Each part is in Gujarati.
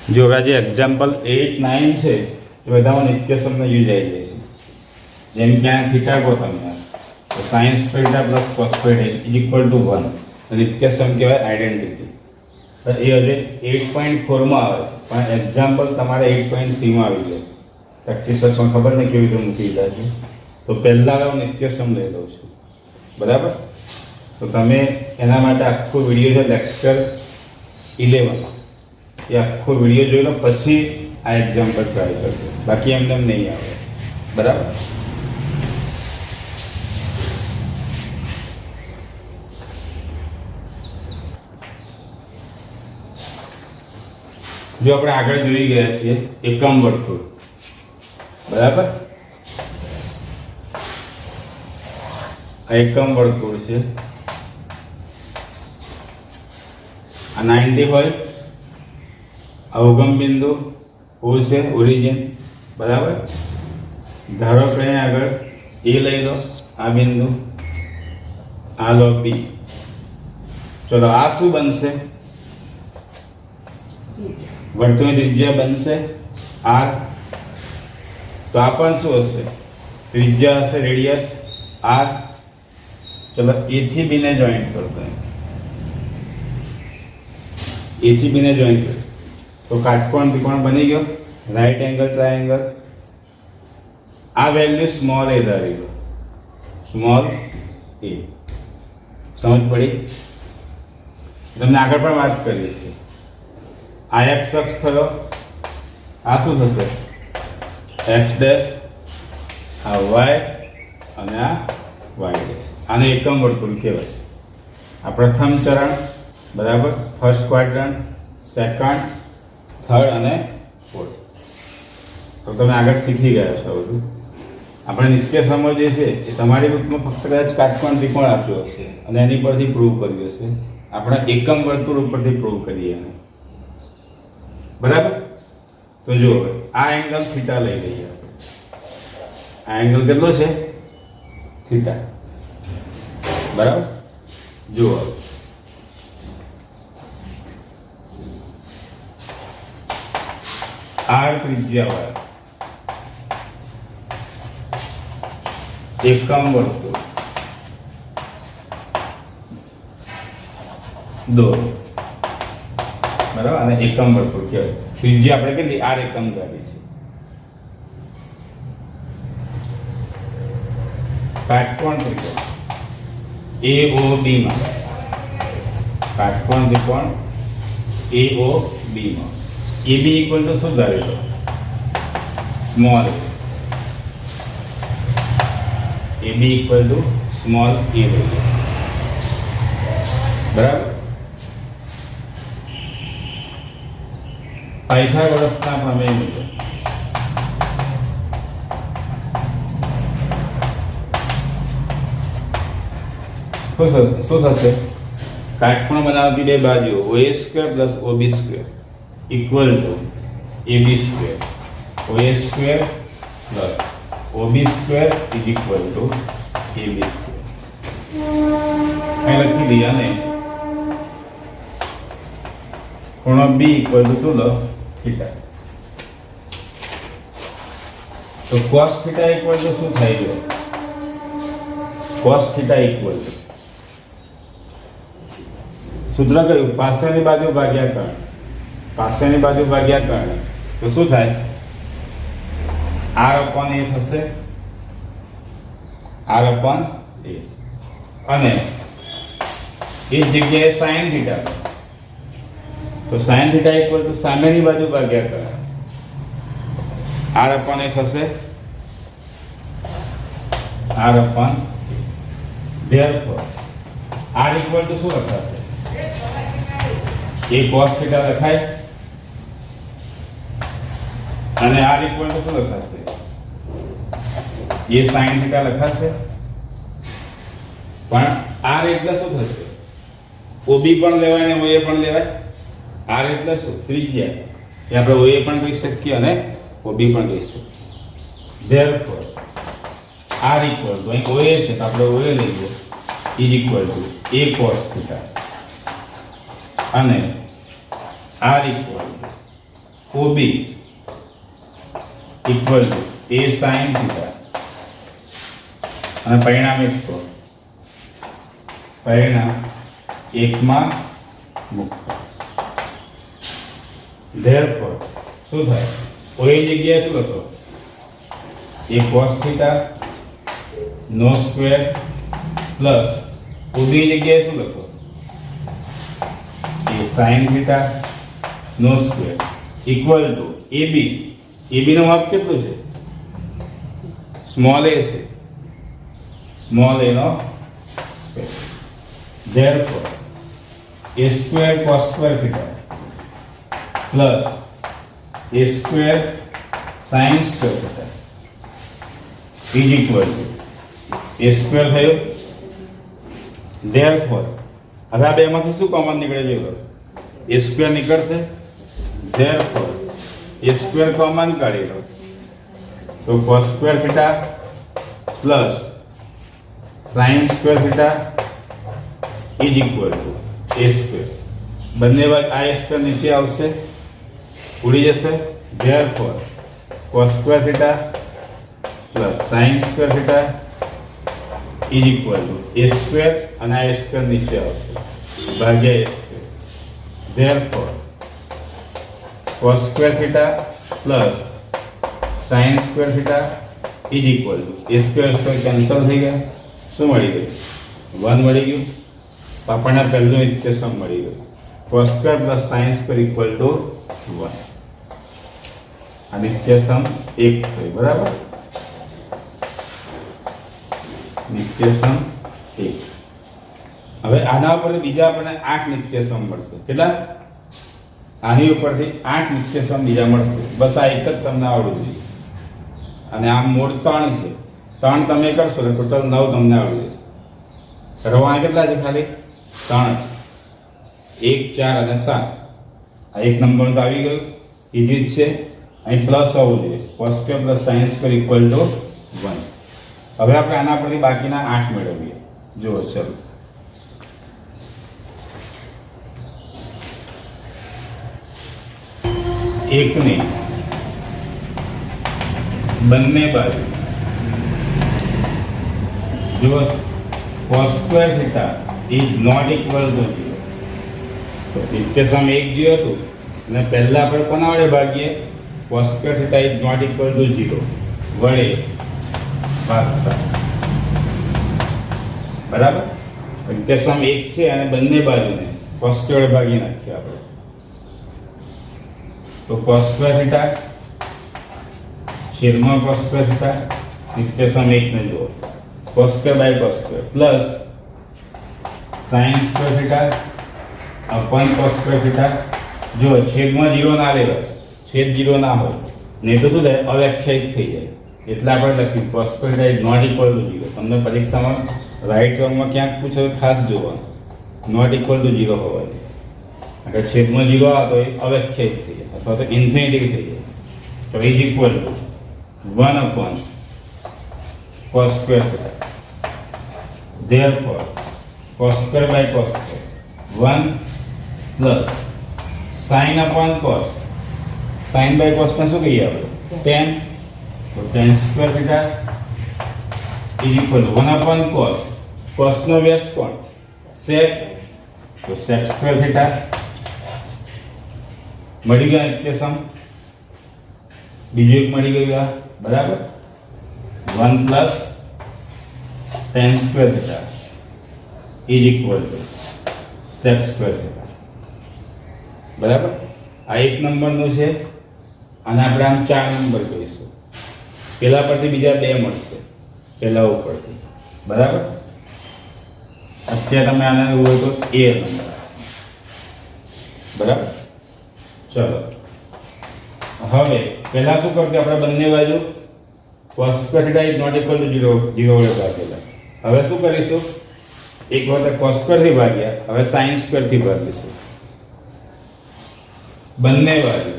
જો હવે જે એક્ઝામ્પલ 8, 9 છે એ બધામાં નિત્ય સમનો યુઝ આવી જાય છે. જેમ કે આ થીટા કહો તમે તો sine theta plus cos theta is equal to 1. નિત્ય સમ કહેવાય આઈડેન્ટિટી. તો એ હજે 8.4 માં આવે છે પણ એક્ઝામ્પલ તમારે 8.3 માં આવી જાય. પ્રેક્ટિસમાં ખબર નહીં કેવી રીતે મૂકી દીધા છે. તો પહેલાં હું નિત્ય સમ લઈ લઉં છું, બરાબર. તો તમે એના માટે આખો વિડીયો છે લેક્ચર 11 એ આખો વિડીયો જોઈ લો, પછી આ એક્ઝામ્પલ ટ્રાય કરજો. બાકી એમને નહીં આવે, બરાબર. જો આપણે આગળ જોઈ ગયા છીએ એકમ વર્તુળ, બરાબર. આ એકમ વર્તુળ છે. આ 90 હોય, અવગમ બિંદુ ઓ છે ઓરિજિન, બરાબર. ધારો કે અહીંયા આગળ એ લઈ લો, આ બિંદુ, આ લો બી. ચલો આ શું બનશે? વર્તુળની ત્રિજ્યા બનશે આર. તો આ પણ શું હશે? ત્રિજ્યા હશે, રેડિયસ આર. ચલો એ થી બી ને જોઈન્ટ કરતો, એ થી બી ને જોઈન્ટ કરો તો કાટકોણ ત્રિકોણ બની ગયો, રાઈટ એંગલ ટ્રાયેંગલ. આ વેલ્યુ સ્મોલ એ ધારી લો, સ્મોલ એ. સમજ પડી? તમને આગળ પણ વાત કરી છે. આ એક્સ અક્ષ થયો, આ શું થશે? એક્સ ડેશ, આ વાય અને આ વાય ડેશ. આને એકમ વર્તુળ કહેવાય. આ પ્રથમ ચરણ, બરાબર. ફર્સ્ટ ક્વાડ્રન્ટ, સેકન્ડ, થર્ડ અને ફોર્થ. તો તમે આગળ શીખી ગયા છો બધું. આપણે નિત્ય સમજ જે છે એ તમારી બુકમાં ફક્ત કદાચ કાટકોણ ત્રિકોણ આપ્યો હશે અને એની પરથી પ્રૂવ કર્યું હશે. આપણે એકમ વર્તુળ ઉપરથી પ્રૂવ કરીએ, બરાબર. તો જો આ એંગલ થીટા લઈ લઈએ આપણે. આ એંગલ કેટલો છે? થીટા, બરાબર. જુઓ આર ત્રિજ્યા વાળા એકમ વર્તુળ દોરો, બરાબર. અને એકમ વર્તુળ કહેવાય. ત્રિજ્યા આપણે કેટલી? આર એકમ ધારી છે. કાટકોણ ત્રિકોણ AOB માં, કાટકોણ ત્રિકોણ AOB માં AB ઇક્વલ ટુ શું ધારી લો? Small a. AB equal to small a લઈ લો, બરાબર. પાયથાગોરસના પ્રમેય મુજબ શું થશે? કાટકોણ બનાવતી બે બાજુઓ OA² plus OB² equal to AB². OA² plus OB² is equal two AB². અહીં લખી દઈએ. અને ખૂણો B ઇક્વલ ટુ શું લો? થીટા. તો cos થીટા ઇક્વલ ટુ શું થાય ગયો? cos થીટા ઇક્વલ ટુ સૂત્ર કયું? પાછળની બાજુ ભાગ્યા કર્ણ. પાછળની બાજુ ભાગ્યા કર્ણ તો શું થાય? r upon a થશે, r upon a. અને એ જગ્યાએ sin થીટા, તો sin થીટા ઇક્વલ ટુ સામેની બાજુ ભાગ્યા કર્ણ, r upon a થશે, r upon a. therefore r equal to શું લખાશે? એ cos થીટા લખાય અને r ઇક્વલ ટુ શું લખાશે? એ sin થીટા લખાશે. પણ r એટલે શું થશે? OB પણ લેવાય ને OA પણ લેવાય. r એટલે શું? ત્રિજ્યા. એ આપણે OA પણ કહી શકીએ અને OB પણ કહી શકીએ. therefore r ઇક્વલ ટુ અહીં OA છે તો આપણે OA લઈએ is equal to a cos theta અને r equal to OB equal to A sin theta અને પરિણામ એક તો પરિણામ એકમાં મૂકો. ધેરફોર શું થાય? કોઈ જગ્યાએ શું લખો? A cos થીટા નો સ્ક્વેર પ્લસ OB જગ્યાએ શું લખો? A sin થીટા નો square equal to AB. AB નો માપ કેટલું છે? સ્મોલ a છે, સ્મોલ a નો square. Therefore A square cos square theta plus A square sin square theta is equal to A square થયો. ધેરફોર હવે આ બેમાંથી શું કોમન નીકળે છે? A સ્ક્વેર નીકળશે. ધેરફોર A સ્ક્વેર કોમન કાઢી લો તો cos square theta plus sin square theta is equal to A square. બંને બાજુ આ A સ્ક્વેર નીચે આવશે, ઉડી જશે. Therefore cos square theta plus sin square theta is equal to A square અને આ A સ્ક્વેર નીચે આવશે ભાગ્યા A square. Therefore cos square theta plus sin square theta is equal to A square square cancel થઈ ગયા. શું મળી ગયું? 1 મળી ગયું. આપણને પહેલું ઇક્વેશન મળી ગયું. cos square plus sin square equal to 1. આ ઇક્વેશન 1 થઈ. બરાબર? નિત્યસમ 1. હવે આના ઉપરથી બીજા આપણને 8 નિત્યસમ મળશે. કેટલા? આની ઉપરથી 8 નિત્યસમ બીજા મળશે. બસ આ એક જ તમને આવડવું જોઈએ. અને આ મોડ 3 છે. 3 તમે કરશો તો ટોટલ 9 તમને આવડી જશે. કરવાના કેટલા છે? ખાલી 3 જ. 1, 4 અને 7. આ એક નંબર તો આવી ગયું, ઈજી જ છે. અહીં પ્લસ આવવું જોઈએ. cos square plus sin square equal to 1. હવે આપણે આના પરથી બાકીના 8 મેળવીએ. જુઓ, ચલો. એકની બંને બાજુ જુઓ cos square theta is not equal to 0. તો ઇક્વેશન 1 જે હતું અને પહેલા આપણે કોના વડે ભાગીએ? cos square theta is not equal to 0 વડે ભાગતા. બરાબર? ઇક્વેશન 1 છે અને બંને બાજુને cos સ્ક્વેર વડે ભાગી નાખીએ આપણે. તો cos સ્ક્વેર થીટા છેદમાં cos સ્ક્વેર થીટા ઇક્વેશન 1 ને જુઓ cos square by cos square plus sin square theta upon cos square theta. જો છેદમાં 0 ના લેવાય, છેદ 0 ના હોય નહીં તો શું થાય? અવ્યાખ્યાયિત થઈ જાય. એટલે આપણે લખ્યું cos square theta is not equal to 0. તમને પરીક્ષામાં રાઈટ ટર્મમાં ક્યાંક પૂછે તો ખાસ જોવાનું, નોટ ઇક્વલ ટુ 0 હોવાથી. અગર છેદમાં 0 આવે તો એ અવ્યાખ્યાયિત થઈ જાય અથવા તો ઇન્ફિનિટી થઈ જાય. તો is equal to 1 upon cos square theta. Therefore cos square by cos square 1 plus sin upon cos. sin by cos ને શું કહીએ આપણે? tan. તો tan square theta is equal to 1 upon cos. cos નો વ્યસ્ત કોણ? sec. તો sec સ્ક્વેર થીટા મળી ગયા ઇક્વેશન. બીજું એક મળી ગયું આ. બરાબર? 1 plus tan square theta is equal two sec square theta. બરાબર? આ એક નંબરનું છે અને આપણે આમ 4 નંબર કહીશું. પહેલા પરથી બીજા 2 મળશે પહેલા ઉપરથી. બરાબર? અત્યારે તમે આને એવું હોય તો a નંબર. બરાબર? ચલો હવે પહેલા શું કરશું? આપણે બંને બાજુ cos square theta is not equal to 0 વડે ભાગેલા. હવે શું કરીશું? એક વખત cos સ્ક્વેર થી ભાગ્યા, હવે sin સ્ક્વેર થી ભાગીશું. બંને બાજુ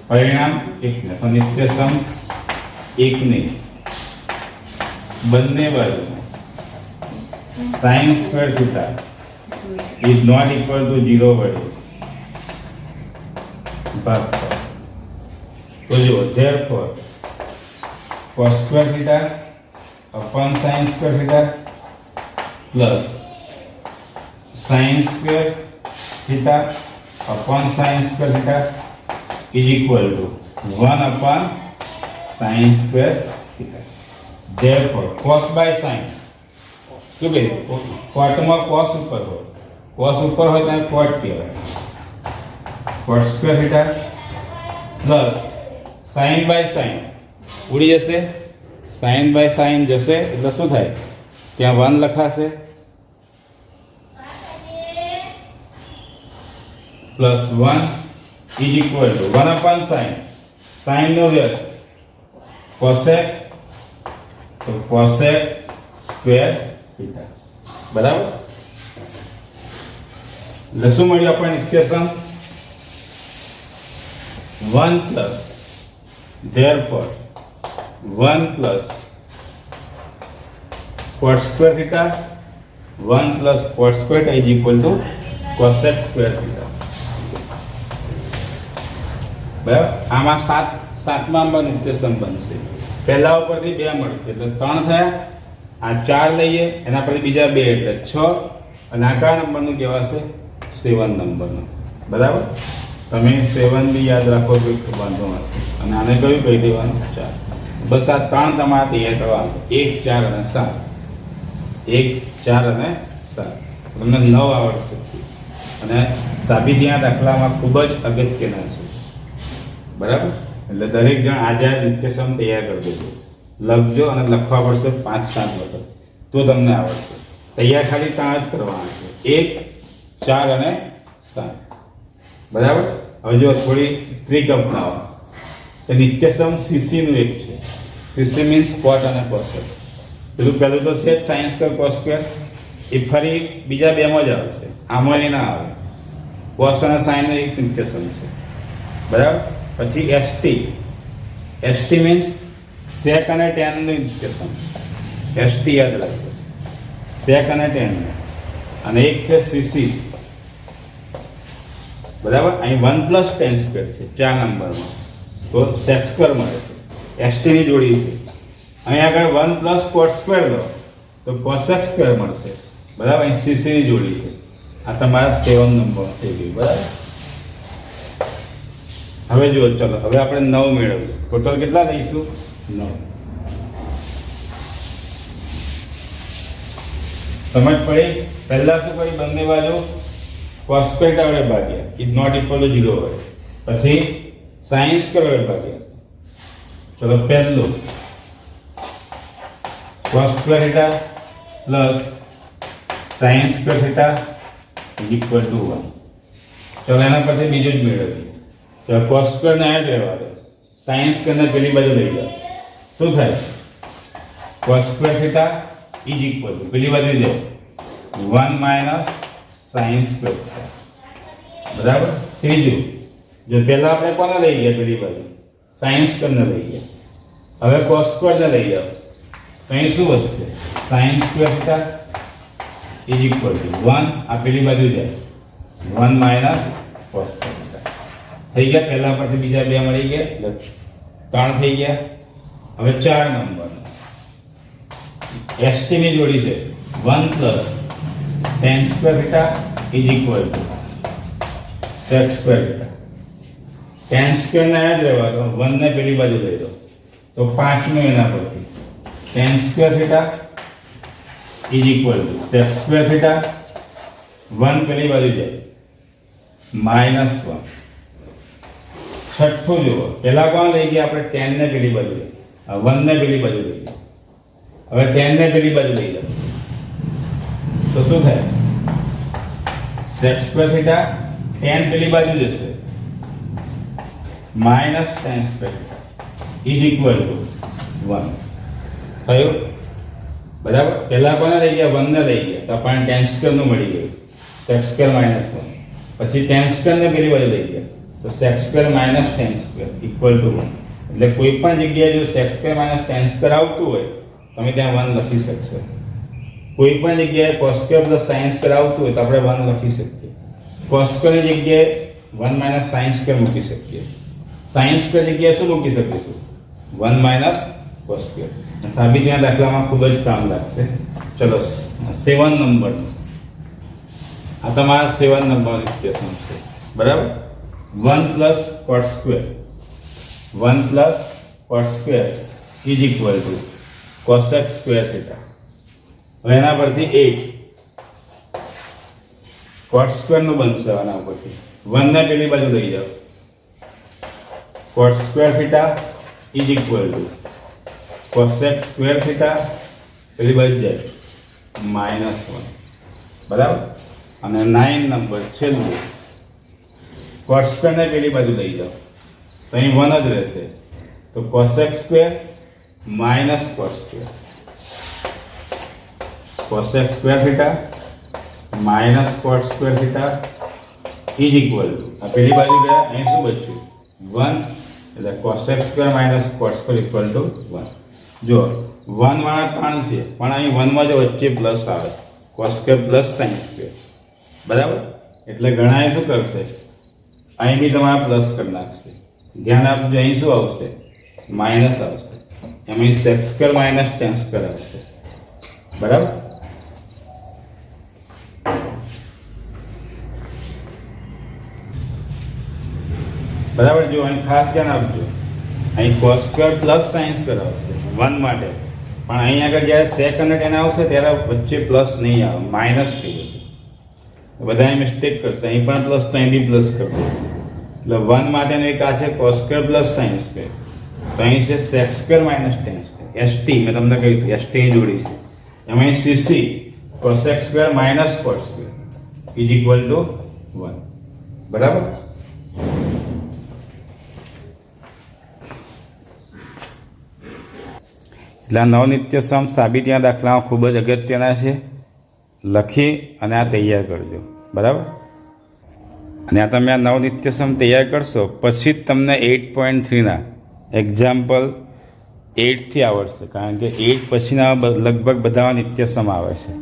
પરિણામ એક ને તો નિત્યસમ 1 ની બંને બાજુ sin square theta is not equal to 0 વડે ભાગફળ. તો જુઓ therefore cos square theta upon sin square theta plus sin square theta upon sin square theta is equal to 1 upon sin square theta. Therefore cos by sin શું કહે કોટમાં cos ઉપર હોય, cos ઉપર હોય તો cot કહેવાય. cot square theta plus sin by sin ઉડી જશે, sin by sin જશે એટલે શું થાય, ત્યાં 1 લખાશે plus 1 is equal to 1 upon sin, sin નો વ્યસ્ત cosec, તો cosec સ્ક્વેર થીટા. બરાબર. એટલે શું મળ્યું આપણને equation 1 plus therefore 1 plus cot square theta 1 plus cot square theta is equal to cosec square theta. બરાબર. આમાં સાતમા નંબર ઇક્વેશન બનશે. પહેલા ઉપરથી 2 મળશે એટલે 3 થયા. આ 4 લઈએ એના પરથી બીજા 2 એટલે 6 અને આ કયા નંબરનું કહેવાશે 7 નંબરનું. બરાબર. તમે 7 બી યાદ રાખો તો વાંધો નથી. અને આને કયું કહી દેવાનું 4. બસ આ 3 તમારે તૈયાર કરવાનું 1 4 અને 7. 1 4 અને 7 તમને 9 આવડશે. અને સાબિતીના દાખલામાં ખૂબ જ અગત્યના છે. બરાબર. એટલે દરેક જણ આજે ઇક્વેશન તૈયાર કરી દેજો, લખજો અને લખવા પડશે 5-7 વખત તો તમને આવડશે. તૈયાર ખાલી 3 જ કરવાના છે 1 4 અને 7. બરાબર. હવે જો થોડી ટ્રીક અપનાવો. ઇક્વેશન સીસીનું એક છે. સીસી મીન્સ કોટ અને કોસેક. પહેલું તો છે સાઇન સ્ક્વેર કોસ સ્ક્વેર, એ ફરી બીજા 2માં જ આવશે, આમાં ના આવે. કોસ અને સાઇનનું એક ઇક્વેશન છે. બરાબર. પછી એસટી મીન્સ સેક અને ટેનનું ઇક્વેશન. એસટી યાદ રાખજો, સેક અને ટેન. અને એક છે સીસી. બરાબર. અહીં 1 પ્લસ ટેન સ્ક્વેર છે 4 નંબરમાં, તો સેક સ્ક્વેર મળે છે. એસટીની જોડી છે. અહીં આગળ 1 પ્લસ કોટ સ્ક્વેર લો તો કોસેક સ્ક્વેર મળશે. બરાબર. અહીં સીસીની જોડી છે. આ તમારા 7 નંબર થઈ ગયું. બરાબર. હવે જુઓ, ચલો હવે આપણે 9 મેળવ્યું. ટોટલ કેટલા લઈશું 9. સમજ પડી. પહેલા શું કરી, બંને બાજુ cos square theta વડે ભાગ્યા, ઇઝ નોટ ઇક્વલ ટુ 0 હોય. પછી sin square વડે ભાગ્યા. ચલો પહેલું cos square theta plus sin square theta is equal to 1. ચલો એના પછી બીજું જ મેળવીએ. તો cos square ને આ જ રહેવા દો, sin square ને પેલી બાજુ લઈ જાઓ. શું થાય, cos square theta is equal two પેલી બાજુ જાઓ 1 માઇનસ sin square theta. બરાબર. ત્રીજું, જો પહેલા આપણે કોને લઈ ગયા પેલી બાજુ, sin square ને લઈ ગયા. હવે cos square ને લઈ જાઓ તો અહીં શું વધશે, sin square theta is equal to 1. આ પેલી બાજુ જાય 1 માઇનસ cos square theta. થઈ ગયા. પહેલા પરથી બીજા 2 મળી ગયા, 3 થઈ ગયા. હવે 4 નંબર એસટી ની જોડી છે 1 plus tan square theta is equal to sec square theta. tan square ને યાદ રહેવા દો, 1 ને પેલી બાજુ લઈ દો તો 5 નું એના પરથી tan square theta is equal to sec square theta. 1 પેલી બાજુ જાય -1. છઠ્ઠું જુઓ, પહેલા કોણ લઈ ગયા આપણે, tan ને પેલી બાજુ લઈ, 1 ને પેલી બાજુ લઈ ગયા. હવે tan ને પેલી બાજુ લઈ જાઓ તો શું થાય, sec square theta tan પેલી બાજુ જશે minus tan square theta is equal to 1 થયું. બરાબર. પહેલા કોને લઈ ગયા, 1 ને લઈ ગયા તો આપણને tan square નું મળી ગયું sec square -1. પછી tan square ને પેલી બાજુ લઈ ગયા તો sec square minus tan square equal to 1. એટલે કોઈ પણ જગ્યાએ જો sec square minus tan square આવતું હોય તમે ત્યાં 1 લખી શકશો. કોઈ પણ જગ્યાએ cos square plus sin square આવતું હોય તો આપણે 1 લખી શકીએ. cos square ની જગ્યાએ 1 માઇનસ સાઇન સ્ક્વેર મૂકી શકીએ. સાઇન સ્ક્વેર જગ્યાએ શું મૂકી શકીશું? 1 માઇનસ કોસ સ્ક્વેર. સાબિતીના દાખલામાં ખૂબ જ કામ લાગશે. ચલો 7 નંબરનું, આ તમારા 7 નંબરનો ઇક્વેશન છે, બરાબર. 1 plus cot square, 1 plus coat square is equal two cosec square theta. હવે એના પરથી 8 કોટ સ્ક્વેરનું બનશે. આના ઉપરથી 1 ને પેલી બાજુ લઈ જાઓ. Cot square theta is equal two cosec square theta, પેલી બાજુ જાય -1, બરાબર. અને 9 નંબર છેલ્લું, કોટ સ્ક્વેરને પેલી બાજુ લઈ જાઓ તો અહીં 1 જ રહેશે. તો cosec square minus cot square, cosec square theta minus cot square theta is equal two, આ પેલી બાજુ ગયા, અહીં શું બચ્યું? 1. એટલે cosec square minus cot square equal to 1. જો 1 વાળા 3 છે, પણ અહીં 1 માં જો વચ્ચે પ્લસ આવે, cos square plus sine square, બરાબર. એટલે ઘણા શું કરશે? અહીં બી તમારા પ્લસ કરી નાખશે. ધ્યાન આપજો, અહીં શું આવશે? માઇનસ આવશે. એમાં sec square minus tan square આવશે, બરાબર. બરાબર. જો અહીં ખાસ ધ્યાન આપજો, અહીં cos square plus sine square આવશે 1 માટે, પણ અહીં આગળ જ્યારે સેક અને ટેન આવશે ત્યારે વચ્ચે પ્લસ નહીં આવે, માઇનસ થઈ જશે. બધા મિસ્ટેક કરશે, અહીં પણ પ્લસ તો અહીં બી પ્લસ કરી દેશે. એટલે 1 માટેનું એક આ છે cos square plus sine square, તો અહીં છે sec square minus tan square. ST મેં તમને કહ્યું એસટી જોડી છે. એમાં CC cosec square minus cot square is equal to 1, બરાબર. એટલે આ નવનિત્યસમ સાબિતીના દાખલાઓ ખૂબ જ અગત્યના છે. લખી અને આ તૈયાર કરજો, બરાબર. અને આ તમે આ નવનિત્યસમ તૈયાર કરશો પછી જ તમને 8.3ના એક્ઝામ્પલ 8થી આવડશે, કારણ કે 8 પછીના લગભગ બધા નિત્યસમ આવે છે.